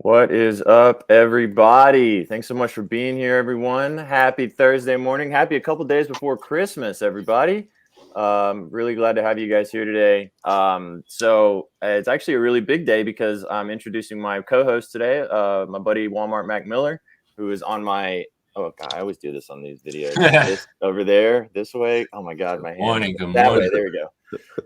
What is up, everybody? Thanks so much for being here, everyone. Happy Thursday morning. Happy a couple days before Christmas, everybody. Really glad to have you guys here today. So it's actually a really big day because I'm introducing my co-host today, my buddy Walmart Mac Miller, who is on my oh god, I always do this on these videos. This over there, this way. Oh my god, my hand. Morning, good That morning. way, there we go.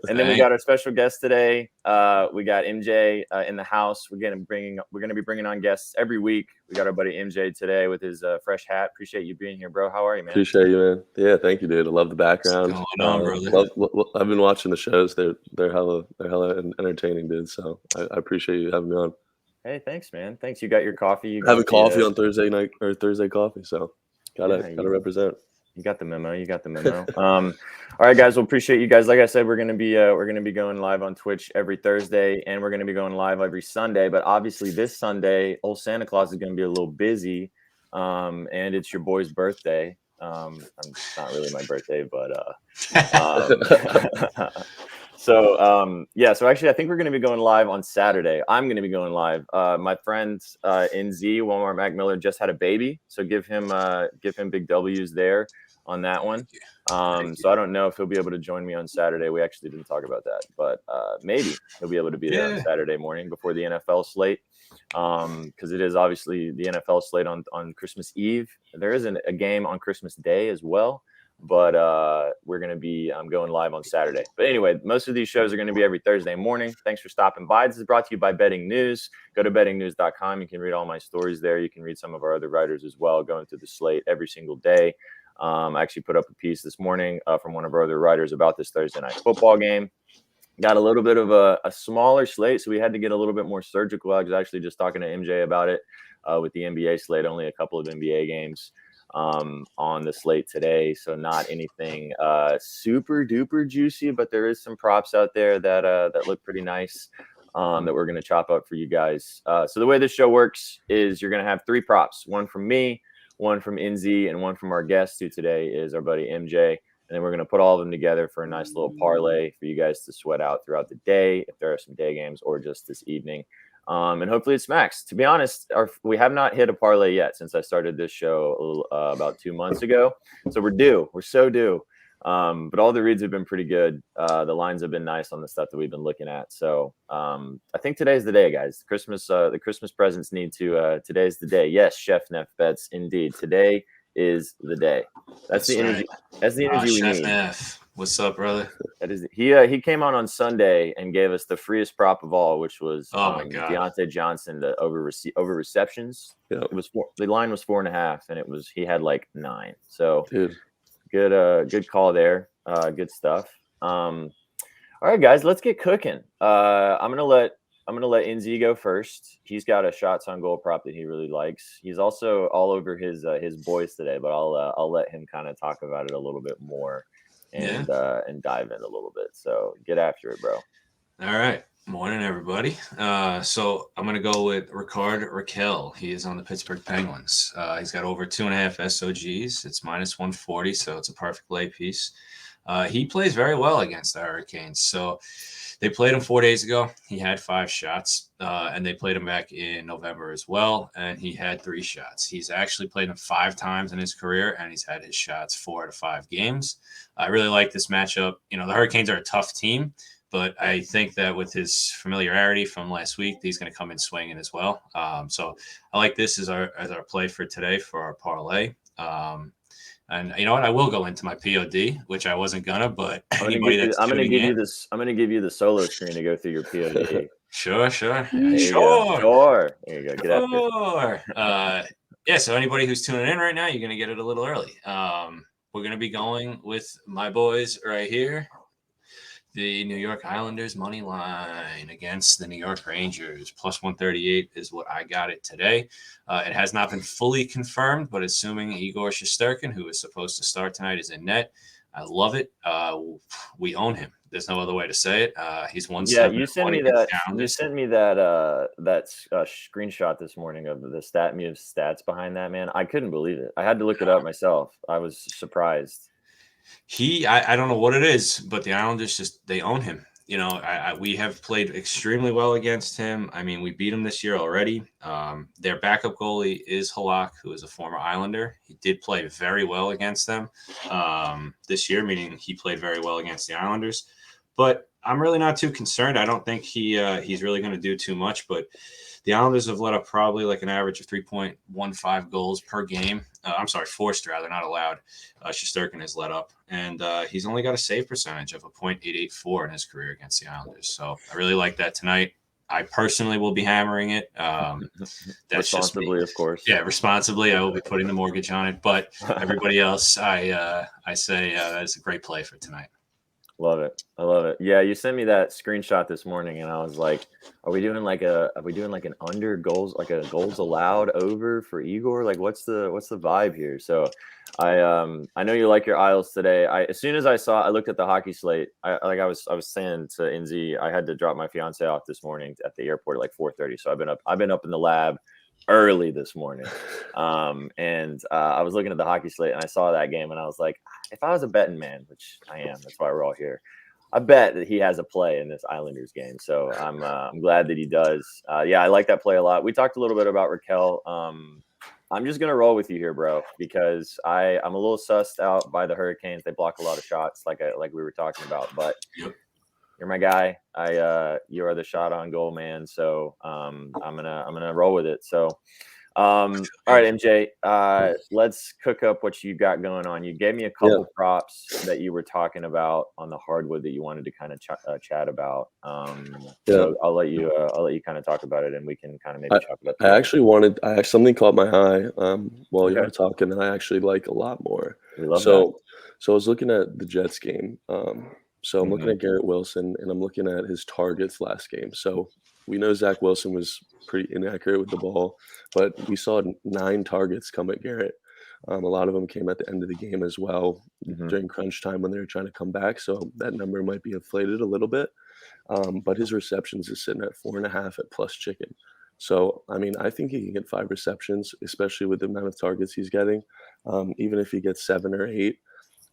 And then we got our special guest today. We got MJ in the house. We're gonna be bringing on guests every week. We got our buddy MJ today with his fresh hat. Appreciate you being here, bro. How are you, man? Appreciate you, man. Yeah, thank you, dude. I love the background. What's going on, brother? I've been watching the shows. They're hella entertaining, dude. So I appreciate you having me on. Hey, thanks, man. Thanks. You got your coffee. You Having coffee on Thursday night or Thursday coffee. So gotta represent. You got the memo. All right, guys. Well, appreciate you guys. Like I said, we're gonna be going live on Twitch every Thursday, and we're gonna be going live every Sunday. But obviously, this Sunday, old Santa Claus is gonna be a little busy, and it's your boy's birthday. It's not really my birthday, but So actually, I think we're going to be going live on Saturday. I'm going to be going live. My friend NZ Walmart Mac Miller just had a baby, so give him big W's there on that one. So I don't know if he'll be able to join me on Saturday. We actually didn't talk about that, but maybe he'll be able to be there on Saturday morning before the NFL slate, because it is obviously the NFL slate on Christmas Eve. There is a game on Christmas Day as well. But we're going to be going live on Saturday. But anyway, most of these shows are going to be every Thursday morning. Thanks for stopping by. This is brought to you by Betting News. Go to bettingnews.com. You can read all my stories there. You can read some of our other writers as well, going through the slate every single day. I actually put up a piece this morning from one of our other writers about this Thursday night football game. Got a little bit of a smaller slate, so we had to get a little bit more surgical. I was actually just talking to MJ about it with the NBA slate, only a couple of NBA games on the slate today, so not anything super duper juicy, but there is some props out there that look pretty nice that we're going to chop up for you guys. So the way this show works is you're going to have three props, one from me, one from NZ, and one from our guest, who today is our buddy MJ. And then we're going to put all of them together for a nice little parlay for you guys to sweat out throughout the day, if there are some day games or just this evening. And hopefully it smacks. To be honest, we have not hit a parlay yet since I started this show about 2 months ago. So we're due. We're so due. But all the reads have been pretty good. The lines have been nice on the stuff that we've been looking at. So I think today's the day, guys. The Christmas presents need to. Today's the day. Yes, Chef Neff Bets, indeed. Today is the day. That's the energy. Right. That's the energy we Chef need. F, what's up, brother? That is he came on Sunday and gave us the freest prop of all, which was Oh my God. Deontay Johnson to over receptions. Yeah. It was the line was 4.5, and he had like 9. So Dude. Good call there. Good stuff. All right, guys, let's get cooking. I'm gonna let NZ go first. He's got a shots on goal prop that he really likes. He's also all over his boys today, but I'll let him kind of talk about it a little bit more and dive in a little bit. So get after it, bro. All right. Morning, everybody. So I'm going to go with Rickard Rakell. He is on the Pittsburgh Penguins. He's got over 2.5 SOGs. It's minus 140, so it's a perfect lay piece. He plays very well against the Hurricanes. So they played him 4 days ago. He had 5 shots, and they played him back in November as well, and he had 3 shots. He's actually played him 5 times in his career, and he's had his shots 4 out of 5 games. I really like this matchup. The Hurricanes are a tough team, but I think that with his familiarity from last week, he's going to come in swinging as well. So I like this as our play for today for our parlay. And you know what? I will go into my POD, which I wasn't gonna, but I'm gonna give you the solo screen to go through your POD. Sure. There you go. Get after it. Yeah. So anybody who's tuning in right now, you're gonna get it a little early. We're gonna be going with my boys right here. The New York Islanders money line against the New York Rangers. Plus 138 is what I got it today. It has not been fully confirmed, but assuming Igor Shesterkin, who is supposed to start tonight, is in net, I love it. We own him. There's no other way to say it. He's won. Yeah, you sent me that. You sent me that screenshot this morning of the stats behind that, man. I couldn't believe it. I had to look it up myself. I was surprised. I don't know what it is, but the Islanders they own him. We have played extremely well against him. I mean, we beat him this year already. Their backup goalie is Halak, who is a former Islander. He did play very well against them this year, meaning he played very well against the Islanders. But I'm really not too concerned. I don't think he's really going to do too much, but the Islanders have let up probably like an average of 3.15 goals per game. Forced rather, not allowed. Shesterkin has let up, and he's only got a save percentage of a .884 in his career against the Islanders. So I really like that tonight. I personally will be hammering it. That's responsibly, just of course. Yeah, responsibly. I will be putting the mortgage on it. But everybody else, I say that's a great play for tonight. Love it. I love it. Yeah, you sent me that screenshot this morning, and I was like, "Are we doing like an under goals, like a goals allowed over for Igor? Like, what's the vibe here?" So, I know you like your Isles today. As soon as I looked at the hockey slate. I was saying to NZ, I had to drop my fiance off this morning at the airport at like 4:30. So I've been up in the lab early this morning, and I was looking at the hockey slate, and I saw that game, and I was like, if I was a betting man, which I am, that's why we're all here, I bet that he has a play in this Islanders game. So I'm glad that he does. Yeah, I like that play a lot. We talked a little bit about Raquel. I'm just gonna roll with you here, bro, because I'm a little sussed out by the Hurricanes. They block a lot of shots, like we were talking about, but. You're my guy. You are the shot on goal man. So I'm gonna roll with it. So all right, MJ, let's cook up what you got going on. You gave me a couple props that you were talking about on the hardwood that you wanted to kind of chat about. So I'll let you kind of talk about it, and we can kind of maybe talk about that. Something caught my eye while you were talking, and I actually like a lot more. We love that. So I was looking at the Jets game. So I'm looking at Garrett Wilson, and I'm looking at his targets last game. So we know Zach Wilson was pretty inaccurate with the ball, but we saw 9 targets come at Garrett. A lot of them came at the end of the game as well during crunch time when they were trying to come back. So that number might be inflated a little bit. But his receptions is sitting at 4.5 at plus chicken. So, I mean, I think he can get 5 receptions, especially with the amount of targets he's getting. Even if he gets 7 or 8.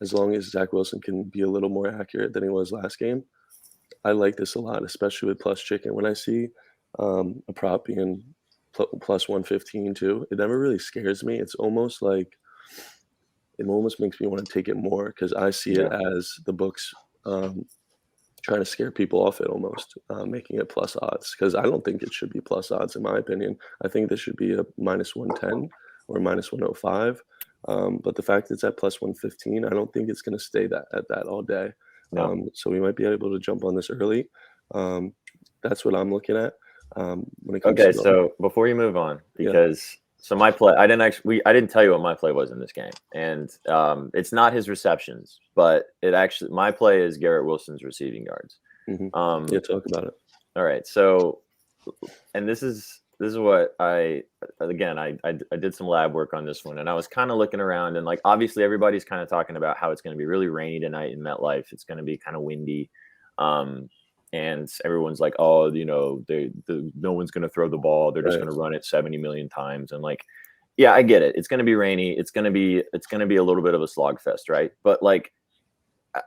As long as Zach Wilson can be a little more accurate than he was last game, I like this a lot, especially with plus chicken. When I see a prop being plus 115 too, it never really scares me. It's almost like it almost makes me want to take it more because I see it as the books trying to scare people off it almost, making it plus odds because I don't think it should be plus odds in my opinion. I think this should be a minus 110 or minus 105. But the fact it's at plus 115, I don't think it's going to stay at that all day. No. So we might be able to jump on this early. That's what I'm looking at when it comes Okay, to so before you move on, Yeah. because so my play, I didn't tell you what my play was in this game, and it's not his receptions, but my play is Garrett Wilson's receiving yards. Yeah, talk about it. All right, so, and this is what I did some lab work on this one, and I was kind of looking around, and like obviously everybody's kind of talking about how it's going to be really rainy tonight in MetLife. It's going to be kind of windy. And everyone's like, oh, no one's going to throw the ball. They're just going to run it 70 million times. And like, yeah, I get it. It's going to be rainy. It's going to be a little bit of a slog fest, right? But like,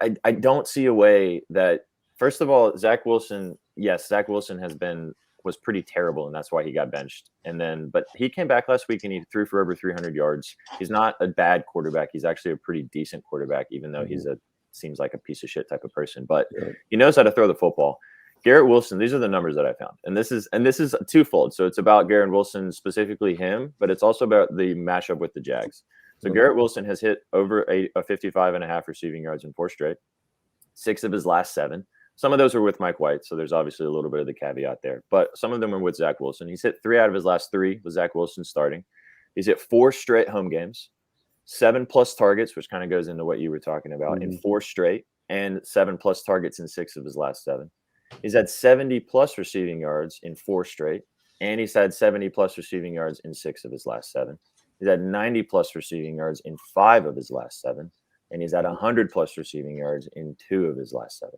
I don't see a way that, first of all, Zach Wilson was pretty terrible, and that's why he got benched. But he came back last week and he threw for over 300 yards. He's not a bad quarterback. He's actually a pretty decent quarterback, even though he's seems like a piece of shit type of person, but he knows how to throw the football. Garrett Wilson, these are the numbers that I found. And this is twofold. So it's about Garrett Wilson, specifically him, but it's also about the matchup with the Jags. So Garrett Wilson has hit over a 55.5 receiving yards in 4 straight, 6 of his last 7. Some of those are with Mike White, so there's obviously a little bit of the caveat there. But some of them are with Zach Wilson. He's hit 3 out of his last 3 with Zach Wilson starting. He's hit 4 straight home games, 7+ targets, which kind of goes into what you were talking about, in 4 straight, and 7+ targets in 6 of his last 7. He's had 70+ receiving yards in 4 straight, and he's had 70+ receiving yards in 6 of his last 7. He's had 90+ receiving yards in 5 of his last 7, and he's had 100+ receiving yards in 2 of his last 7.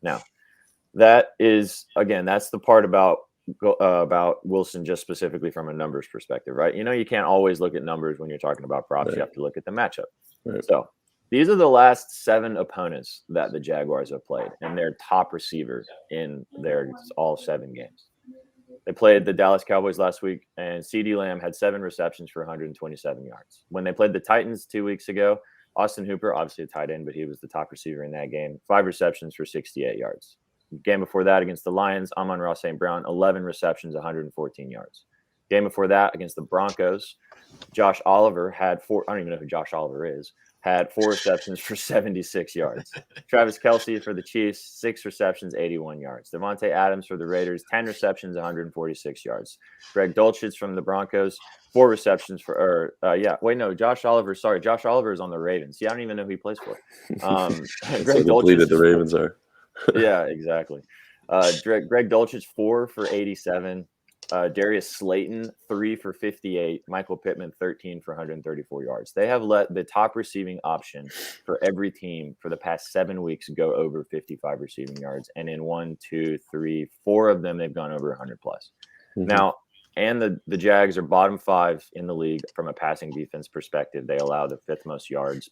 Now, that is, again, that's the part about Wilson just specifically from a numbers perspective, right? You can't always look at numbers when you're talking about props. Right. You have to look at the matchup. Right. So these are the last 7 opponents that the Jaguars have played, and their top receiver in their all 7 games. They played the Dallas Cowboys last week, and CeeDee Lamb had 7 receptions for 127 yards. When they played the Titans 2 weeks ago, Austin Hooper, obviously a tight end, but he was the top receiver in that game, 5 receptions for 68 yards. Game before that against the Lions, Amon-Ra St. Brown, 11 receptions, 114 yards. Game before that against the Broncos, Josh Oliver had 4. I don't even know who Josh Oliver is. Had 4 receptions for 76 yards. Travis Kelce for the Chiefs, 6 receptions, 81 yards. Devontae Adams for the Raiders, 10 receptions, 146 yards. Greg Dulcich from the Broncos, 4 receptions for, Josh Oliver. Sorry, Josh Oliver is on the Ravens. See, I don't even know who he plays for. Greg Dulcich, the Ravens are. Yeah, exactly. Greg Dulcich, 4 for 87. Darius Slayton, 3 for 58. Michael Pittman, 13 for 134 yards. They have let the top receiving option for every team for the past 7 weeks go over 55 receiving yards. And in 1, 2, 3, 4 of them, they've gone over 100 plus. Now, and the Jags are bottom 5 in the league from a passing defense perspective. They allow the 5th most yards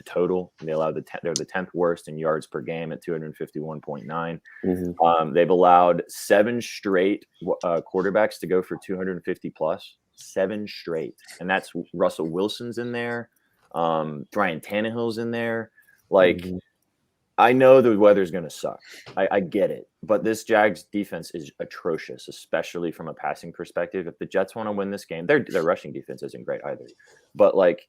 total. They allow they're the 10th worst in yards per game at 251.9. They've allowed 7 straight quarterbacks to go for 250 plus, 7 straight, and that's Russell Wilson's in there, Ryan Tannehill's in there. Like, I know the weather's going to suck. I get it, but this Jags defense is atrocious, especially from a passing perspective. If the Jets want to win this game, their rushing defense isn't great either, but like.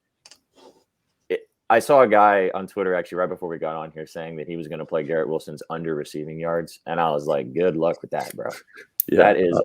I saw a guy on Twitter actually right before we got on here saying that he was going to play Garrett Wilson's under receiving yards. And I was like, good luck with that, bro. Yeah, that is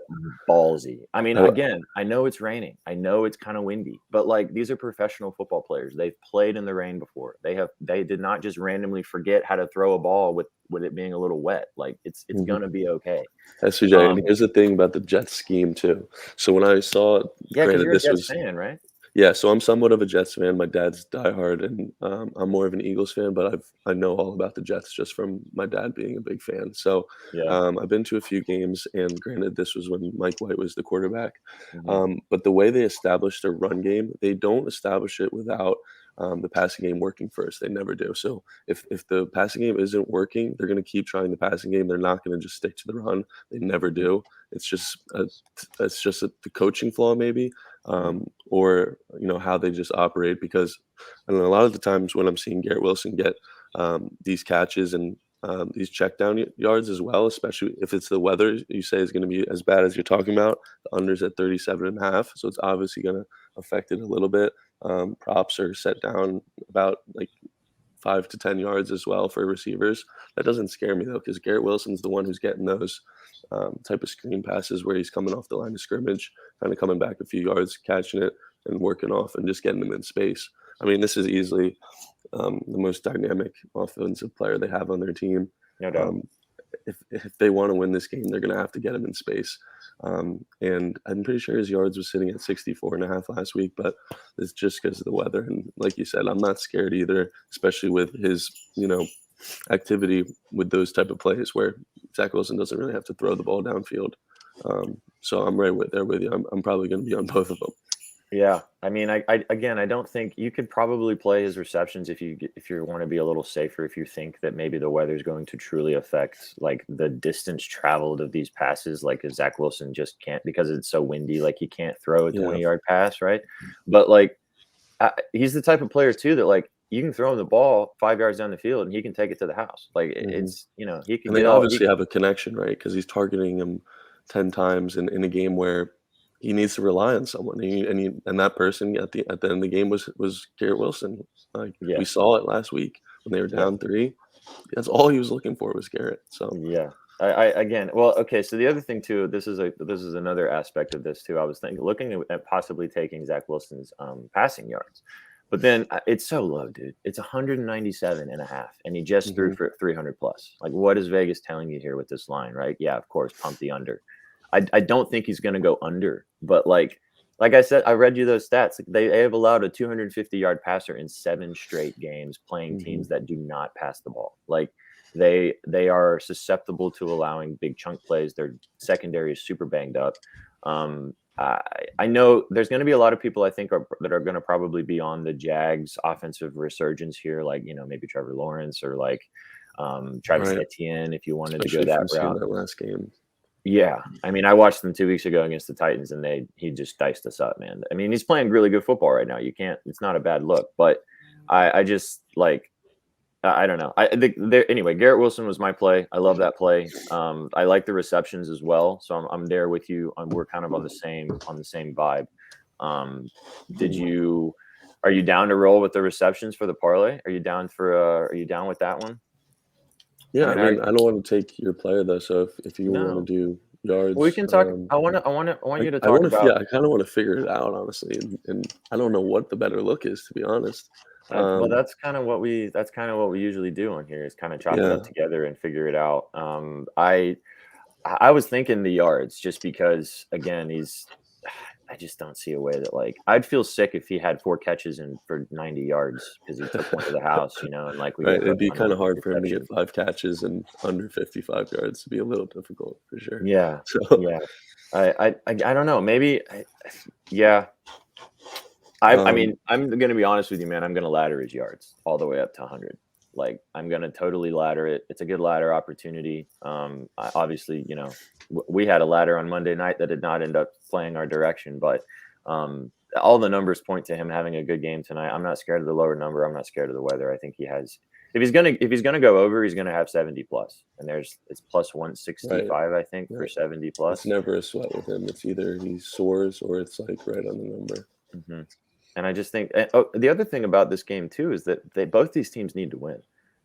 ballsy. I mean, again, I know it's raining. I know it's kind of windy, but like these are professional football players. They've played in the rain before. They did not just randomly forget how to throw a ball with it being a little wet. Like it's going to be okay. SJ, and here's the thing about the Jets scheme too. So when I saw, because you're a Jets fan, right? Yeah, so I'm somewhat of a Jets fan. My dad's diehard, and I'm more of an Eagles fan. But I know all about the Jets just from my dad being a big fan. So I've been to a few games, and granted, this was when Mike White was the quarterback. But the way they establish their run game, they don't establish it without the passing game working first. They never do. So if the passing game isn't working, they're going to keep trying the passing game. They're not going to just stick to the run. They never do. It's just the coaching flaw maybe. Or how they just operate, because I don't know, a lot of the times when I'm seeing Garrett Wilson get these catches and these check down yards as well, especially if it's the weather you say is going to be as bad as you're talking about, the under's at 37.5, so it's obviously going to affect it a little bit. props are set down about like 5 to 10 yards as well for receivers. That doesn't scare me though, because Garrett Wilson's the one who's getting those type of screen passes where he's coming off the line of scrimmage, kind of coming back a few yards, catching it, and working off and just getting them in space. I mean, this is easily the most dynamic offensive player they have on their team. No doubt. If they want to win this game, they're going to have to get him in space. And I'm pretty sure his yards was sitting at 64.5 last week, but it's just because of the weather. And like you said, I'm not scared either, especially with his, activity with those type of plays where Zach Wilson doesn't really have to throw the ball downfield. So I'm right there with you. I'm probably going to be on both of them. Yeah, I mean, I don't think you could probably play his receptions if you want to be a little safer. If you think that maybe the weather is going to truly affect like the distance traveled of these passes, like Zach Wilson just can't because it's so windy. Like he can't throw a 20-yard pass, right? But like he's the type of player too that like you can throw him the ball 5 yards down the field and he can take it to the house. Like it's he can. And they obviously have a connection, right? Because he's targeting him 10 times in a game where he needs to rely on someone, and that person at the end of the game was Garrett Wilson. Like we saw it last week when they were down 3. That's all he was looking for was Garrett. So yeah, I again, well, okay. So the other thing too, this is another aspect of this too. I was looking at possibly taking Zach Wilson's passing yards, but then it's so low, dude. It's 197.5, and he just threw for 300 plus. Like, what is Vegas telling you here with this line, right? Yeah, of course, pump the under. I don't think he's going to go under, but like I said, I read you those stats. They have allowed a 250-yard passer in 7 straight games playing teams that do not pass the ball. Like they are susceptible to allowing big chunk plays. Their secondary is super banged up. I know there's going to be a lot of people I think that are going to probably be on the Jags offensive resurgence here, like maybe Trevor Lawrence or like Travis Etienne if you wanted especially to go that route. That last game. Yeah, I mean, I watched them 2 weeks ago against the Titans, and he just diced us up, man. I mean, he's playing really good football right now. It's not a bad look, but I just like, I don't know. I think anyway. Garrett Wilson was my play. I love that play. I like the receptions as well, so I'm there with you. We're kind of on the same vibe. Are you down to roll with the receptions for the parlay? Are you down with that one? Yeah, I mean, I don't want to take your player though. So if you want to do yards, we can talk. I want you to talk about. Yeah, I kind of want to figure it out honestly, and I don't know what the better look is to be honest. Well, that's kind of what we usually do on here is kind of chop it up together and figure it out. I was thinking the yards just because again I just don't see a way that like I'd feel sick if he had 4 catches for 90 yards because he took one to the house, and like it'd be kind of hard for him to get 5 catches and under 55 yards to be a little difficult for sure. Yeah, yeah. I don't know. Maybe, I mean, I'm gonna be honest with you, man. I'm gonna ladder his yards all the way up to 100. Like I'm gonna totally ladder it. It's a good ladder opportunity. Obviously, we had a ladder on Monday night that did not end up playing our direction, but all the numbers point to him having a good game tonight. I'm not scared of the lower number. I'm not scared of the weather. I think he has. If he's gonna go over, he's gonna have 70 plus, and it's plus 165, I think, for 70 plus. It's never a sweat with him. It's either he soars or it's like right on the number. Mm-hmm. And I just think the other thing about this game too is that both these teams need to win.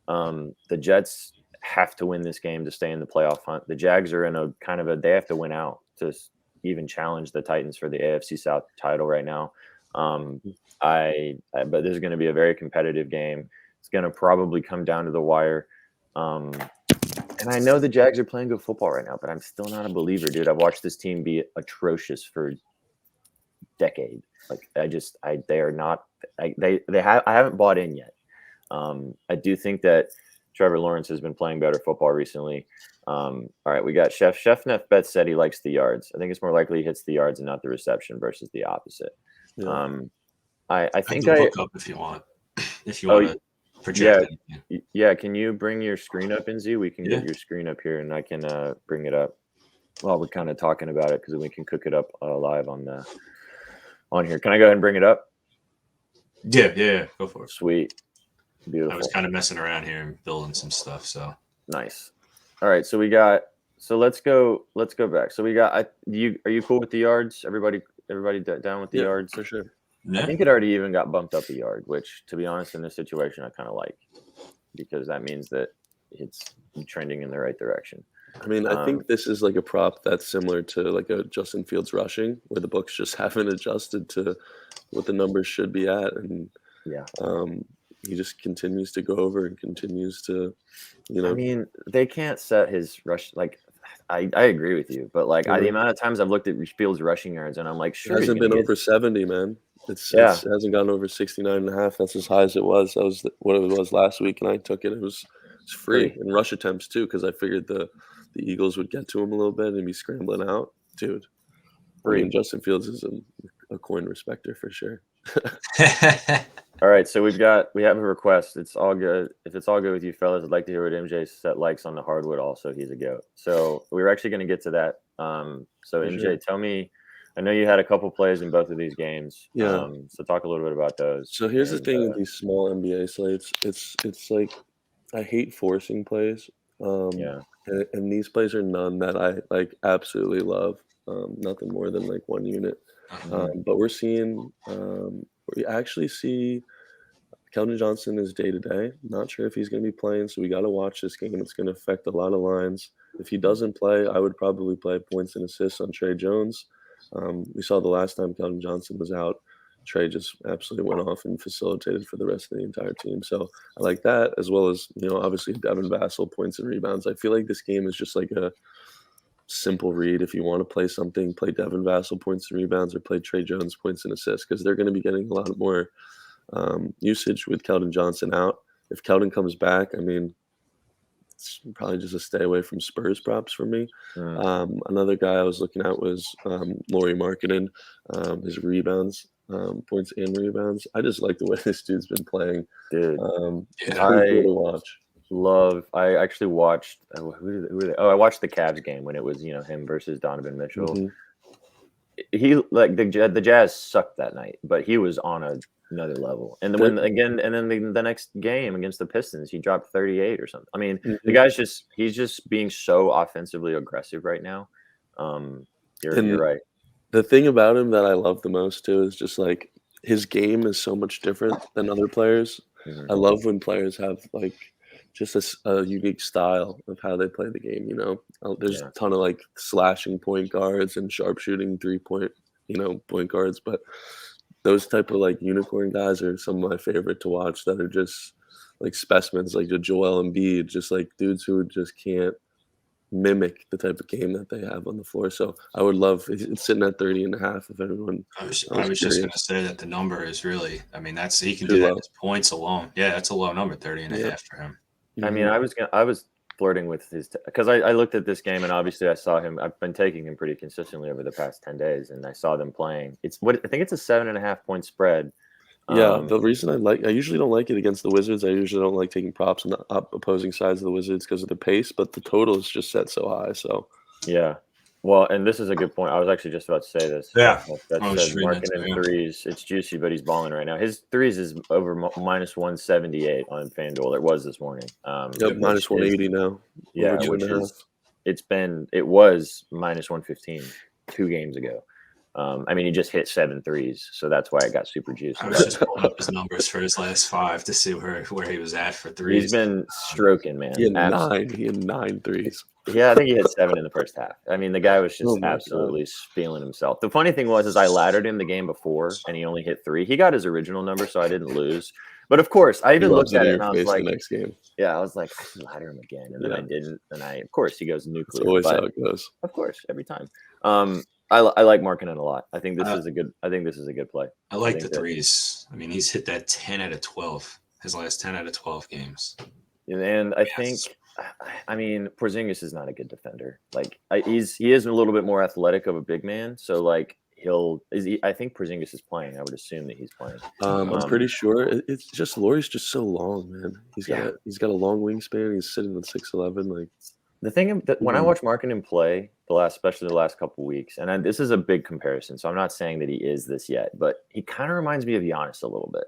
The Jets have to win this game to stay in the playoff hunt. The Jags are in a kind of they have to win out to even challenge the Titans for the AFC South title right now. But this is going to be a very competitive game. It's going to probably come down to the wire. And I know the Jags are playing good football right now, but I'm still not a believer, dude. I've watched this team be atrocious for decade. Like they are not. I haven't bought in yet. I do think that Trevor Lawrence has been playing better football recently. All right, we got Chef Neff Bet said he likes the yards. I think it's more likely he hits the yards and not the reception versus the opposite. Yeah. I think I can hook up if you want to project it. Yeah. Can you bring your screen up, NZ? We can get your screen up here, and I can bring it up while we're kind of talking about it because we can cook it up live on here. Can I go ahead and bring it up? Yeah, go for it. Sweet. Beautiful. I was kind of messing around here and building some stuff, so nice. All right, so let's go back. So we got are you cool with the yards? Everybody down with the yards? For sure. Yeah. I think it already even got bumped up a yard, which, to be honest, in this situation, I kind of like, because that means that it's trending in the right direction. I mean, I think this is like a prop that's similar to like a Justin Fields rushing, where the books just haven't adjusted to what the numbers should be at, and Yeah. he just continues to go over and continues to, I mean, they can't set his rush. Like, I agree with you, but like the amount of times I've looked at Fields' rushing yards, and I'm like, sure, it hasn't been over 70, man. It hasn't gone over 69.5. That's as high as it was. That was what it was last week, and I took it. It was free in rush attempts too, because I figured the Eagles would get to him a little bit and be scrambling out, dude. I mean, Justin Fields is a coin respecter for sure. All right, so we have a request. It's all good. If it's all good with you fellas, I'd like to hear what MJ set likes on the hardwood. Also, he's a goat. So we were actually going to get to that. So MJ, tell me. I know you had a couple plays in both of these games. Yeah. So talk a little bit about those. So here's the thing with these small NBA slates. It's like I hate forcing plays. And these plays are none that I like absolutely love. Nothing more than like one unit. But we actually see Keldon Johnson is day to day. Not sure if he's going to be playing, so we got to watch this game. It's going to affect a lot of lines. If he doesn't play, I would probably play points and assists on Trey Jones. We saw the last time Keldon Johnson was out, Trey just absolutely went off and facilitated for the rest of the entire team. So I like that, as well as, obviously Devin Vassell, points and rebounds. I feel like this game is just like a simple read. If you want to play something, play Devin Vassell, points and rebounds, or play Trey Jones, points and assists, because they're going to be getting a lot more usage with Keldon Johnson out. If Keldon comes back, I mean, it's probably just a stay away from Spurs props for me. Another guy I was looking at was Lauri Markkanen, his rebounds, points and rebounds. I just like the way this dude's been playing. Dude, it's pretty cool to watch. I actually watched who were they? Oh, I watched the Cavs game when it was him versus Donovan Mitchell. He like the Jazz sucked that night, but he was on another level. And then the next game against the Pistons, he dropped 38 or something. I mean, the guy's he's just being so offensively aggressive right now. You're right. The thing about him that I love the most too is just like his game is so much different than other players. I love when players have like just a unique style of how they play the game. There's a ton of like slashing point guards and sharpshooting 3-point, point guards, but those type of like unicorn guys are some of my favorite to watch, that are just like specimens, like Joel Embiid, just like dudes who just can't mimic the type of game that they have on the floor. So I would love, it's sitting at 30.5 if everyone. I was just going to say that the number is really, I mean, he can do that as points alone. Yeah, that's a low number, 30.5 for him. I mean, I was flirting with his, because I looked at this game and obviously I saw him. I've been taking him pretty consistently over the past 10 days, and I saw them playing. I think it's a 7.5 point spread. Yeah, the reason I usually don't like it against the Wizards. I usually don't like taking props on the opposing sides of the Wizards because of the pace, but the total is just set so high. So yeah. Well, and this is a good point. I was actually just about to say this. Yeah. That said Markkanen threes. It's juicy, but he's balling right now. His threes is over minus 178 on FanDuel. It was this morning. Minus 180 now. Yeah, it was minus 115 2 games ago. I mean, he just hit 7 threes, so that's why it got super juicy. I was just pulling up his numbers for his last 5 to see where he was at for threes. He's been stroking, man. He had 9 threes. Yeah, I think he had 7 in the first half. I mean, the guy was just absolutely feeling himself. The funny thing was I laddered him the game before, and he only hit 3. He got his original number, so I didn't lose. But of course, I even looked at it and I was like, the next game. Yeah, I was like, I should ladder him again, and then I didn't. And of course, he goes nuclear. That's always how it goes. Of course, every time. I like Markkanen a lot. I think this is a good play. I like the threes. I mean, he's hit that 10 out of 12. His last 10 out of 12 games. And I think, I mean, Porzingis is not a good defender. Like he is a little bit more athletic of a big man. So like I think Porzingis is playing. I would assume that he's playing. I'm pretty sure. It's just Lauri's just so long, man. He's got a long wingspan. He's sitting at 6'11". Like. The thing that when I watch Markkanen play especially the last couple of weeks, and this is a big comparison, so I'm not saying that he is this yet, but he kind of reminds me of Giannis a little bit.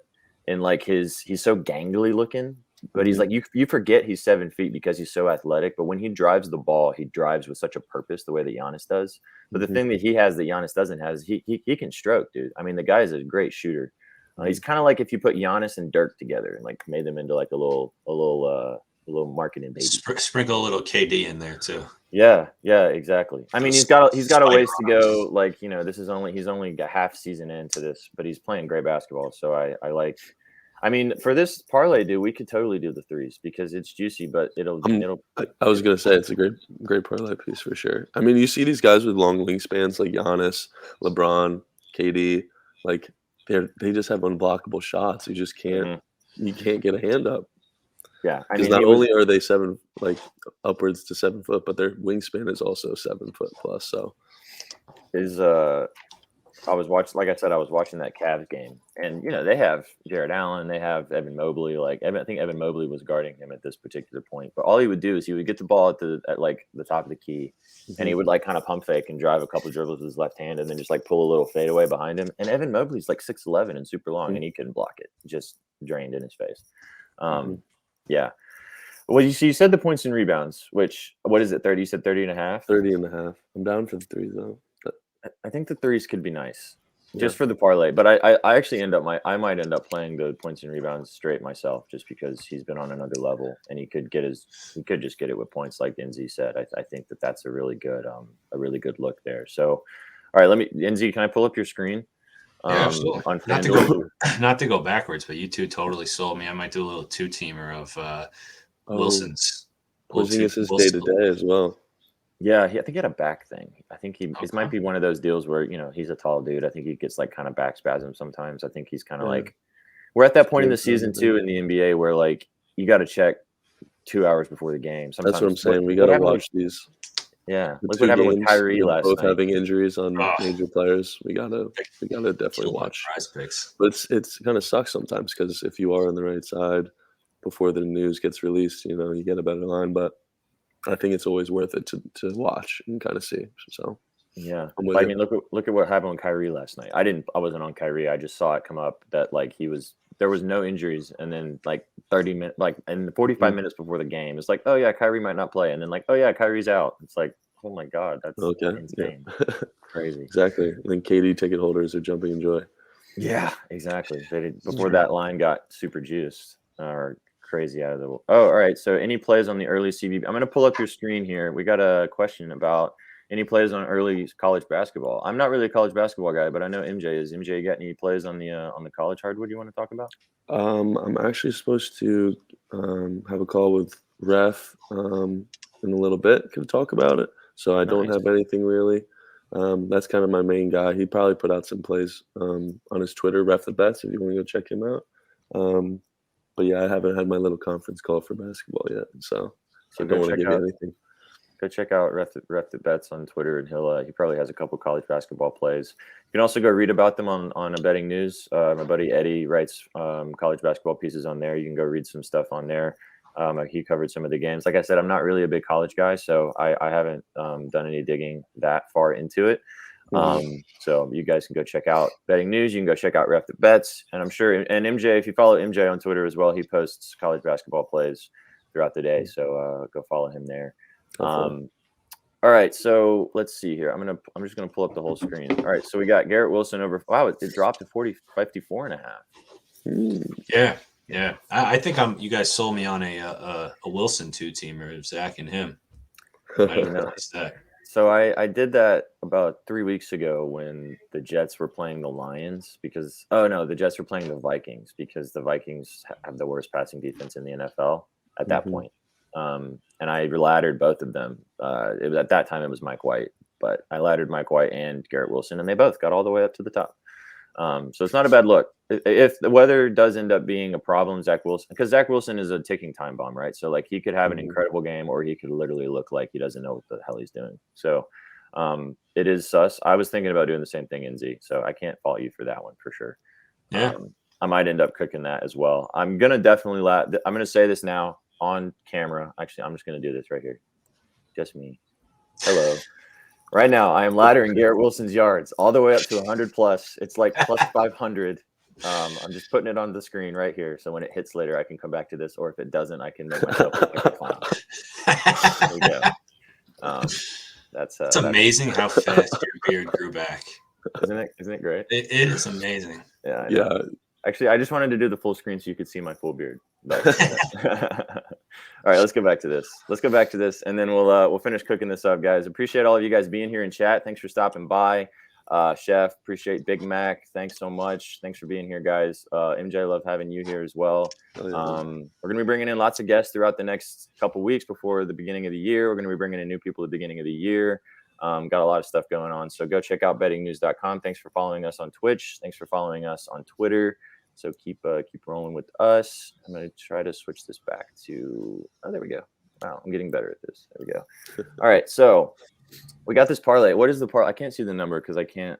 And like he's so gangly looking, But he's like, you forget he's 7 feet because he's so athletic. But when he drives the ball, he drives with such a purpose, the way that Giannis does. But the thing that he has that Giannis doesn't have is he can stroke, dude. I mean, the guy is a great shooter. He's kind of like if you put Giannis and Dirk together and like made them into like a little marketing baby. Sprinkle a little KD in there too. Yeah, exactly. I mean, he's got a ways to go. Like, you know, he's only got half season into this, but he's playing great basketball. So I like. I mean, for this parlay, dude, we could totally do the threes because it's juicy, but it'll. I was gonna say it's a great parlay piece for sure. I mean, you see these guys with long wingspans like Giannis, LeBron, KD, like they just have unblockable shots. You just can't you can't get a hand up. Yeah, I mean, not only are they upwards to 7 foot, but their wingspan is also 7 foot plus. So I was watching that Cavs game, and you know they have Jared Allen, they have Evan Mobley. I think Evan Mobley was guarding him at this particular point. But all he would do is he would get the ball at like the top of the key, and he would like kind of pump fake and drive a couple dribbles with his left hand, and then just like pull a little fadeaway behind him. And Evan Mobley's like 6'11" and super long, and he couldn't block it; just drained in his face. Yeah. Well, you said the points and rebounds, which what is it? 30? You said 30 and a half. 30 and a half. I'm down for the threes though. I think the threes could be nice, just for the parlay. But I actually I might end up playing the points and rebounds straight myself, just because he's been on another level and he could just get it with points, like NZ said. I think that's a really good look there. So, all right, NZ, can I pull up your screen? Yeah, not to go backwards, but you two totally sold me. I might do a little 2-teamer of Wilson's. Porzingis is day to day as well. Yeah, I think he had a back thing. I think it might be one of those deals where, you know, he's a tall dude. I think he gets like kind of back spasm sometimes. I think he's kind of like, we're at that point in the season too in the NBA where like you got to check 2 hours before the game. Sometimes, that's what I'm saying. We got to watch these. Yeah, like what happened with Kyrie last night. Both having injuries on major players. We gotta definitely watch. But it's kind of sucks sometimes because if you are on the right side before the news gets released, you know, you get a better line. But I think it's always worth it to watch and kind of see. So yeah, I mean, look at what happened with Kyrie last night. I wasn't on Kyrie. I just saw it come up that like there was no injuries, and then like 30 minutes, like and 45 minutes before the game, it's like, oh yeah, Kyrie might not play, and then like, oh yeah, Kyrie's out. It's like, oh my god, that's insane, crazy. Exactly. And then KD ticket holders are jumping in joy. Yeah, exactly. Before that line got super juiced or crazy out of the. Oh, all right. So any plays on the early CBB? I'm going to pull up your screen here. We got a question about any plays on early college basketball. I'm not really a college basketball guy, but I know MJ is. MJ, you got any plays on the college hardwood you want to talk about? I'm actually supposed to have a call with Ref in a little bit. Can talk about it. So I don't have anything really. That's kind of my main guy. He probably put out some plays on his Twitter, Ref the Bets, if you want to go check him out. But yeah, I haven't had my little conference call for basketball yet, so I don't want to give you anything. Go check out Ref the Bets on Twitter, and he probably has a couple college basketball plays. You can also go read about them on a betting news. My buddy Eddie writes college basketball pieces on there. You can go read some stuff on there. He covered some of the games. Like I said, I'm not really a big college guy, so I haven't done any digging that far into it. So you guys can go check out betting news. You can go check out Ref the Bets, and I'm sure. And MJ, if you follow MJ on Twitter as well, he posts college basketball plays throughout the day. So go follow him there. All right, so let's see here. I'm just gonna pull up the whole screen. All right, so we got Garrett Wilson over. Wow, it dropped to 54.5. Yeah. I think you guys sold me on a Wilson 2-teamer, Zach and him. So I did that about 3 weeks ago when the Jets were playing the Lions the Jets were playing the Vikings because the Vikings have the worst passing defense in the NFL at that point. And I laddered both of them. At that time it was Mike White, but I laddered Mike White and Garrett Wilson, and they both got all the way up to the top. So it's not a bad look. If the weather does end up being a problem, because Zach Wilson is a ticking time bomb, right? So like he could have an incredible game, or he could literally look like he doesn't know what the hell he's doing. So it is sus. I was thinking about doing the same thing in Z, so I can't fault you for that one for sure. Yeah, I might end up cooking that as well. I'm gonna definitely I'm gonna say this now on camera. Actually, I'm just gonna do this right here. Just me. Hello. Right now, I am laddering Garrett Wilson's yards all the way up to 100 plus. It's like plus 500. I'm just putting it on the screen right here, so when it hits later, I can come back to this, or if it doesn't, I can make myself look like a clown. There we go. It's amazing how fast your beard grew back. Isn't it great? It is amazing. Yeah, I know. Actually, I just wanted to do the full screen so you could see my full beard. But, all right, let's go back to this. And then we'll finish cooking this up, guys. Appreciate all of you guys being here in chat. Thanks for stopping by. Chef, appreciate Big Mac. Thanks so much. Thanks for being here, guys. MJ, love having you here as well. We're going to be bringing in lots of guests throughout the next couple weeks before the beginning of the year. We're going to be bringing in new people at the beginning of the year. Got a lot of stuff going on. So go check out bettingnews.com. Thanks for following us on Twitch. Thanks for following us on Twitter. So keep rolling with us. I'm going to try to switch this back to, there we go. Wow, I'm getting better at this. There we go. All right, so we got this parlay. What is the parlay? I can't see the number because I can't.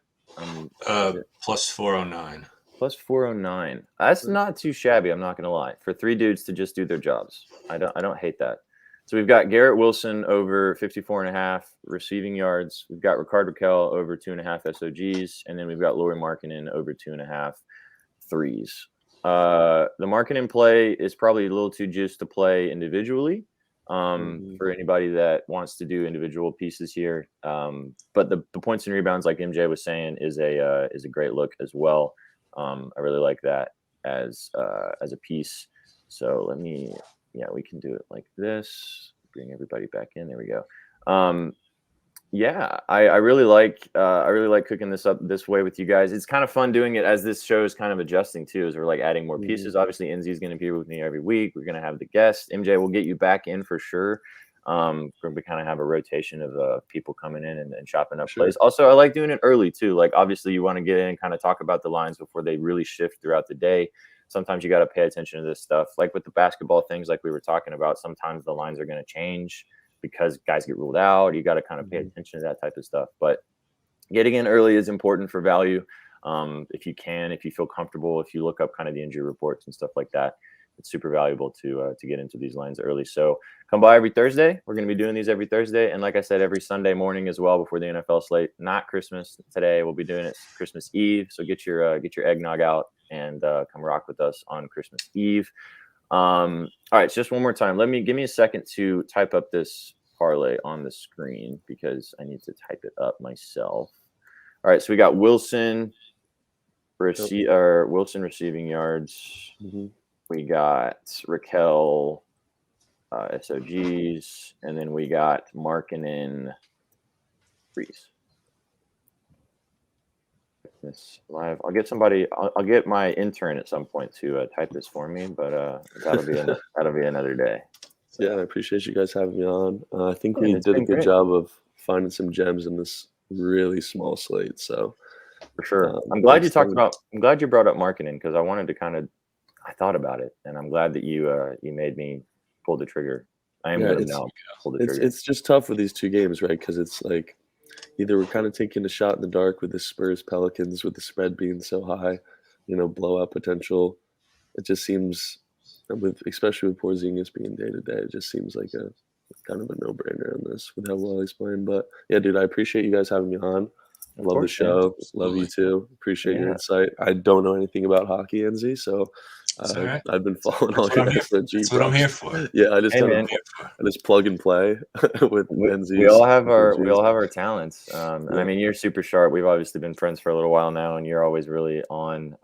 Plus 409. Plus 409. That's not too shabby, I'm not going to lie. For three dudes to just do their jobs. I don't hate that. So we've got Garrett Wilson over 54.5 receiving yards. We've got Ricard Raquel over 2.5 SOGs. And then we've got Lauri Markkanen over 2.5 threes. The Markkanen play is probably a little too juiced to play individually for anybody that wants to do individual pieces here. But the points and rebounds, like MJ was saying, is a great look as well. I really like that as a piece. So we can do it like this. Bring everybody back in. There we go. I really like cooking this up this way with you guys. It's kind of fun doing it as this show is kind of adjusting too, as we're like adding more pieces. Obviously, NZ is going to be with me every week. We're going to have the guest. MJ will get you back in for sure. We're going to kind of have a rotation of people coming in and chopping up plays. Also, I like doing it early too. Like obviously, you want to get in and kind of talk about the lines before they really shift throughout the day. Sometimes you got to pay attention to this stuff. Like with the basketball things, like we were talking about, sometimes the lines are going to change because guys get ruled out. You got to kind of pay attention to that type of stuff. But getting in early is important for value. If you feel comfortable, if you look up kind of the injury reports and stuff like that, it's super valuable to get into these lines early. So come by every Thursday. We're going to be doing these every Thursday. And like I said, every Sunday morning as well before the NFL slate. Not Christmas today. We'll be doing it Christmas Eve. So get your eggnog out and come rock with us on Christmas Eve. All right, just one more time. Give me a second to type up this parlay on the screen because I need to type it up myself. All right, so we got Wilson receiving yards. We got Raquel SOGs, and then we got Markkanen threes. This live. I'll get my intern at some point to type this for me, but that'll be another day. So. Yeah, I appreciate you guys having me on. I think we did a good job of finding some gems in this really small slate. So for sure, I'm glad you brought up Markkanen because I thought about it, and I'm glad that you made me pull the trigger. I am going to now pull the trigger. It's just tough with these two games, right? Because it's like. Either we're kind of taking a shot in the dark with the Spurs Pelicans with the spread being so high, blowout potential. It just seems, especially with Porzingis being day to day, it just seems like a kind of a no brainer on this with how well he's playing. But yeah, dude, I appreciate you guys having me on. I love the show. Love you too. Appreciate your insight. I don't know anything about hockey, NZ, so right. I've been following all your SOG. That's what I'm here for. Yeah, I just plug and play with NZ. We all have our talents. And I mean, you're super sharp. We've obviously been friends for a little while now, and you're always really on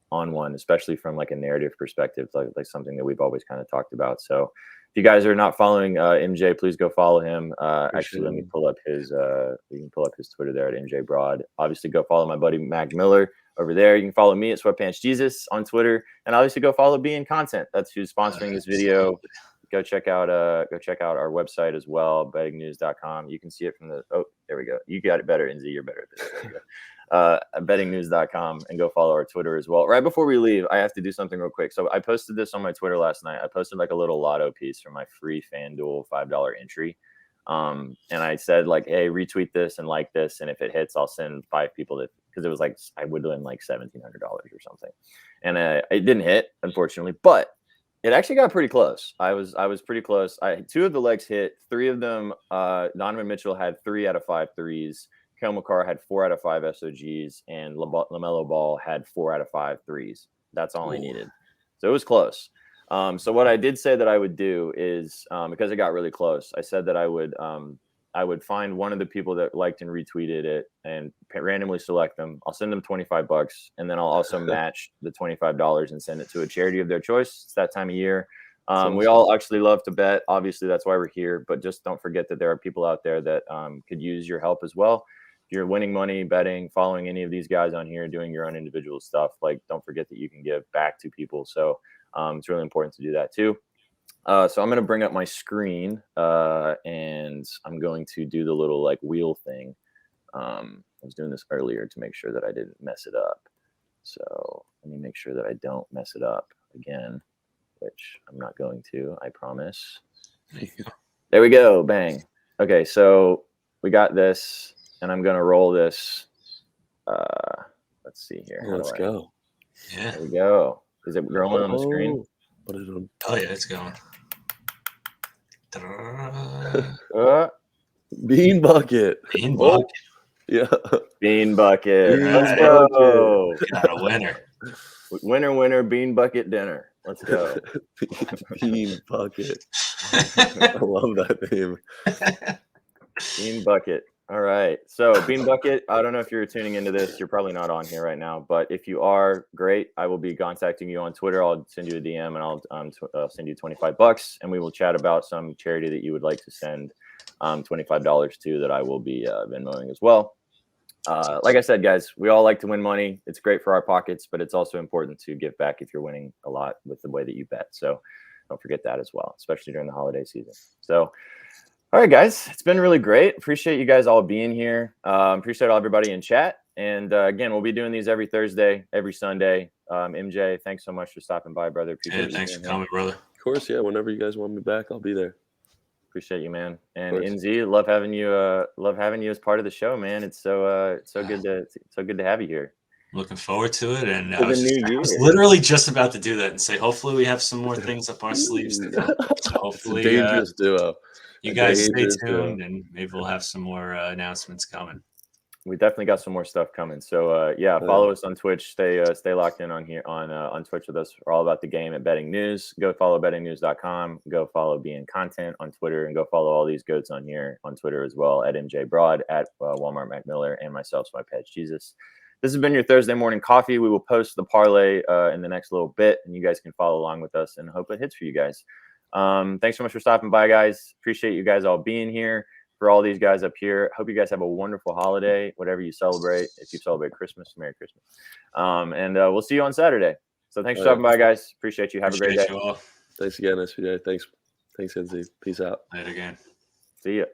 one, especially from like a narrative perspective, like something that we've always kind of talked about. So if you guys are not following MJ, please go follow him. Actually, let me pull up his. You can pull up his Twitter there at MJ Broad. Obviously, go follow my buddy Mac Miller over there. You can follow me at Sweatpants Jesus on Twitter, and obviously go follow Being Content. That's who's sponsoring this video. Go check out our website as well, bettingnews.com. You can see it from there we go. You got it better, NZ. You're better at this. Bettingnews.com, and go follow our Twitter as well. Right before we leave, I have to do something real quick. So I posted this on my Twitter last night. I posted like a little lotto piece from my free FanDuel $5 entry. And I said like, hey, retweet this and like this. And if it hits, I'll send 5 people because it was like, I would win like $1,700 or something. And it didn't hit, unfortunately, but it actually got pretty close. I was pretty close. 2 of the legs hit. 3 of them, Donovan Mitchell had 3 out of 5 threes. Kale McCarr had 4 out of 5 SOGs, and LaMelo Ball had 4 out of 5 threes. That's all I needed. So it was close. So what I did say that I would do is, because it got really close, I said that I would find one of the people that liked and retweeted it and randomly select them. I'll send them $25, and then I'll also match the $25 and send it to a charity of their choice. It's that time of year. We all actually love to bet. Obviously, that's why we're here. But just don't forget that there are people out there that could use your help as well. If you're winning money, betting, following any of these guys on here, doing your own individual stuff, like, don't forget that you can give back to people. So it's really important to do that too. So I'm going to bring up my screen and I'm going to do the little like wheel thing. I was doing this earlier to make sure that I didn't mess it up. So let me make sure that I don't mess it up again, which I'm not going to, I promise. There we go. Bang. Okay. So we got this, and I'm going to roll this. Let's see here. Let's go. Yeah. There we go. Is it rolling on the screen? What is it? Oh, yeah, it's going. Bean bucket. Bean bucket. Yeah. Bean bucket. Bean Let's bucket. go. Got a winner. Winner, bean bucket dinner. Let's go. Bean bucket. I love that name. Bean bucket. All right. So Bean bucket, I don't know if you're tuning into this. You're probably not on here right now, but if you are, great. I will be contacting you on Twitter. I'll send you a DM and I'll send you $25, and we will chat about some charity that you would like to send $25 to that I will be Venmoing as well. Like I said, guys, we all like to win money. It's great for our pockets, but it's also important to give back if you're winning a lot with the way that you bet. So don't forget that as well, especially during the holiday season. So, all right, guys, it's been really great. Appreciate you guys all being here. Appreciate everybody in chat. And again, we'll be doing these every Thursday, every Sunday. MJ, thanks so much for stopping by, brother. Appreciate Thanks for coming, brother. Of course, yeah. Whenever you guys want me back, I'll be there. Appreciate you, man. And NZ, love having you as part of the show, man. It's so good to have you here. Looking forward to it, and For I was literally just about to do that and say, hopefully, we have some more things up our sleeves. So hopefully, it's a dangerous duo. You guys stay tuned, and maybe we'll have some more announcements coming. We definitely got some more stuff coming. So follow us on Twitch. Stay locked in on here on Twitch with us. We're all about the game at Betting News. Go follow bettingnews.com. Go follow Being Content on Twitter, and go follow all these goats on here on Twitter as well, at MJ Broad, at Walmart Mac Miller, and myself, my pet Jesus. This has been your Thursday morning coffee. We will post the parlay in the next little bit, and you guys can follow along with us, and hope it hits for you guys. Thanks so much for stopping by, guys. Appreciate you guys all being here. For all these guys up here, hope you guys have a wonderful holiday, whatever you celebrate. If you celebrate Christmas, Merry Christmas. And we'll see you on Saturday. So thanks for stopping by, guys. Appreciate you. Have a great day. Thanks again, SVJ. Thanks, NZ. Peace out. Later again. See ya.